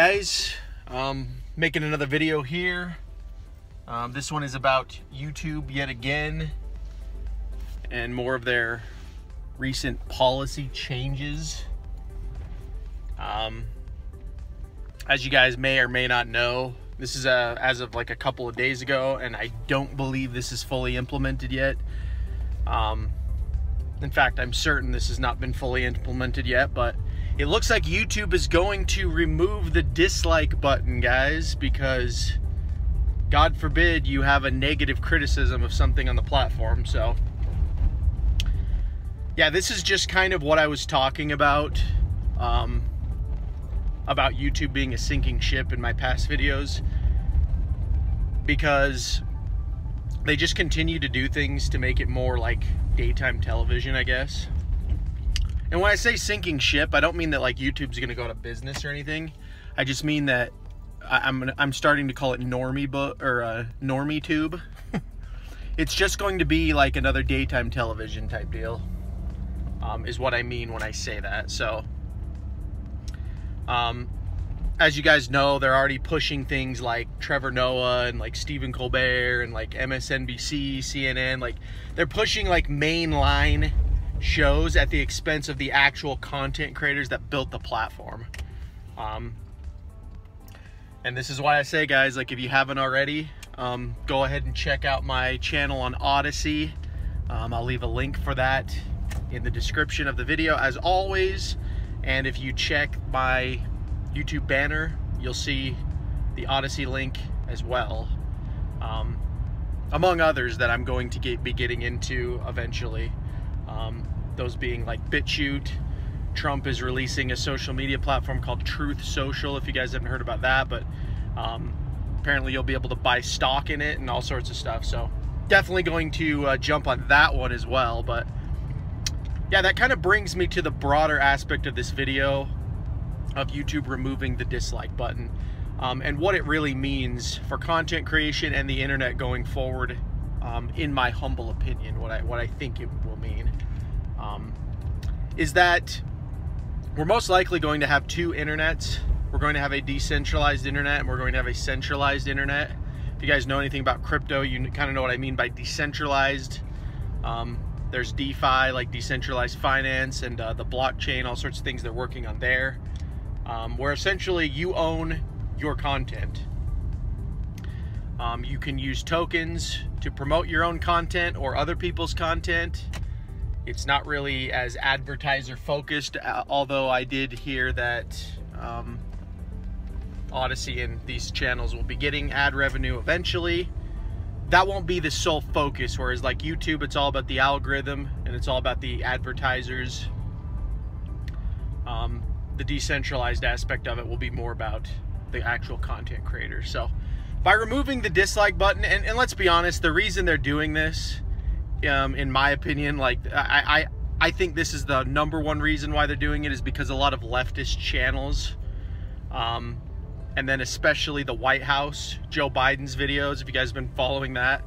guys, making another video here. This one is about YouTube yet again, and more of their recent policy changes. As you guys may or may not know, this is as of like a couple of days ago, and I don't believe this is fully implemented yet. In fact, I'm certain this has not been fully implemented yet, but it looks like YouTube is going to remove the dislike button, guys, because God forbid you have a negative criticism of something on the platform. So yeah, this is just kind of what I was talking about YouTube being a sinking ship in my past videos, because they just continue to do things to make it more like daytime television, I guess. And when I say sinking ship, I don't mean that like YouTube's gonna go out of business or anything. I just mean that I'm starting to call it normie tube. It's just going to be like another daytime television type deal, is what I mean when I say that. So as you guys know, they're already pushing things like Trevor Noah and like Stephen Colbert and like MSNBC, CNN. Like, they're pushing like mainline shows at the expense of the actual content creators that built the platform. And this is why I say, guys, like, if you haven't already, go ahead and check out my channel on Odysee. I'll leave a link for that in the description of the video, as always. And if you check my YouTube banner, you'll see the Odysee link as well, among others that I'm going to be getting into eventually. Those being like BitChute. Trump is releasing a social media platform called Truth Social, if you guys haven't heard about that, but apparently you'll be able to buy stock in it and all sorts of stuff. So definitely going to jump on that one as well. But yeah, that kind of brings me to the broader aspect of this video of YouTube removing the dislike button, and what it really means for content creation and the internet going forward. In my humble opinion, what I think it will mean is that we're most likely going to have two internets. We're going to have a decentralized internet, and we're going to have a centralized internet. If you guys know anything about crypto, you kind of know what I mean by decentralized. There's DeFi, like decentralized finance, and the blockchain, all sorts of things they're working on there, where essentially you own your content. You can use tokens to promote your own content or other people's content. It's not really as advertiser focused, although I did hear that Odysee and these channels will be getting ad revenue eventually. That won't be the sole focus, whereas like YouTube, it's all about the algorithm and it's all about the advertisers. The decentralized aspect of it will be more about the actual content creators. So by removing the dislike button, and let's be honest, the reason they're doing this, in my opinion, like I think this is the #1 reason why they're doing it, is because a lot of leftist channels, and then especially the White House, Joe Biden's videos, if you guys have been following that,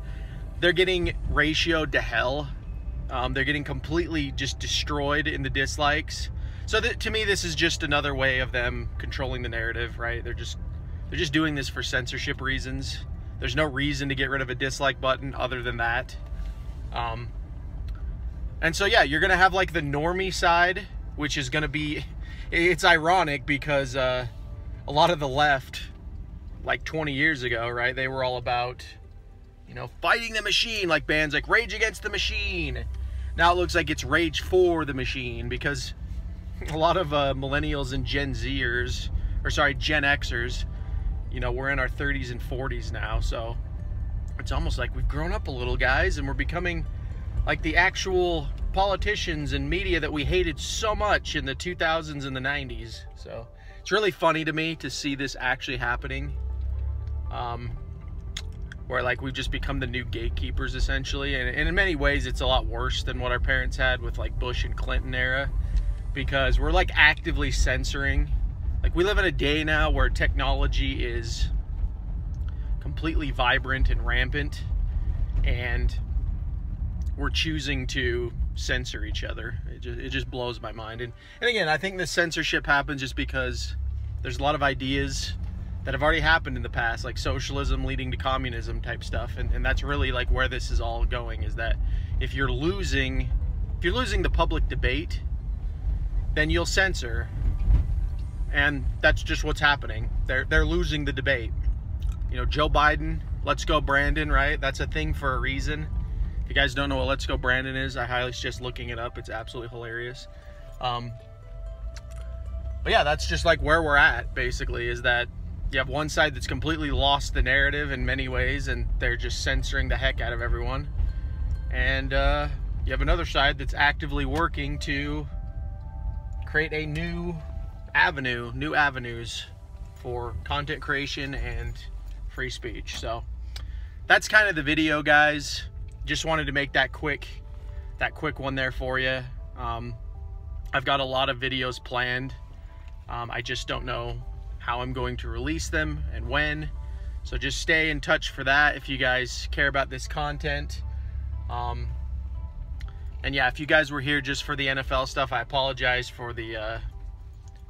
they're getting ratioed to hell. They're getting completely just destroyed in the dislikes. So to me, this is just another way of them controlling the narrative, right? They're just doing this for censorship reasons. There's no reason to get rid of a dislike button other than that. And so yeah, you're gonna have like the normie side, which is gonna be, it's ironic because a lot of the left, like 20 years ago, right, they were all about, you know, fighting the machine, like bands like Rage Against the Machine. Now it looks like it's Rage for the Machine, because a lot of millennials and Gen Zers, or sorry, Gen Xers, you know, we're in our 30s and 40s now, so it's almost like we've grown up a little, guys, and we're becoming like the actual politicians and media that we hated so much in the 2000s and the 90s. So it's really funny to me to see this actually happening, where like we've just become the new gatekeepers essentially, and in many ways it's a lot worse than what our parents had with like Bush and Clinton era, because we're like actively censoring. Like, we live in a day now where technology is completely vibrant and rampant, and we're choosing to censor each other. It just blows my mind. And again, I think the censorship happens just because There's a lot of ideas that have already happened in the past, like socialism leading to communism type stuff, and that's really like where this is all going, is that if you're losing the public debate, then you'll censor, and that's just what's happening. They're losing the debate. You know, Joe Biden, let's go Brandon, right? That's a thing for a reason. If you guys don't know what let's go Brandon is, I highly suggest looking it up. It's absolutely hilarious. But yeah, that's just like where we're at, basically, is that you have one side that's completely lost the narrative in many ways, and they're just censoring the heck out of everyone. And you have another side that's actively working to create a new avenues for content creation and free speech. So that's kind of the video, guys. Just wanted to make that quick one there for you. I've got a lot of videos planned. I just don't know how I'm going to release them and when. So just stay in touch for that if you guys care about this content. And yeah, if you guys were here just for the NFL stuff, I apologize for the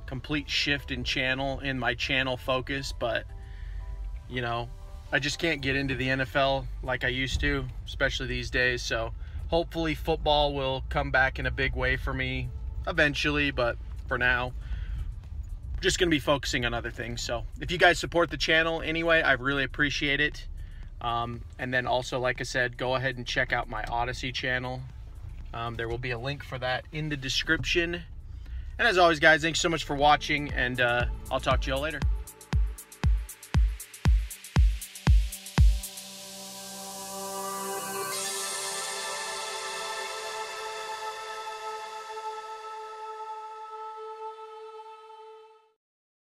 complete shift in my channel focus, but you know, I just can't get into the NFL like I used to, especially these days. So hopefully football will come back in a big way for me eventually, but for now, just going to be focusing on other things. So if you guys support the channel anyway, I really appreciate it. And then also, like I said, go ahead and check out my Odysee channel. There will be a link for that in the description. And as always, guys, thanks so much for watching, and I'll talk to you all later.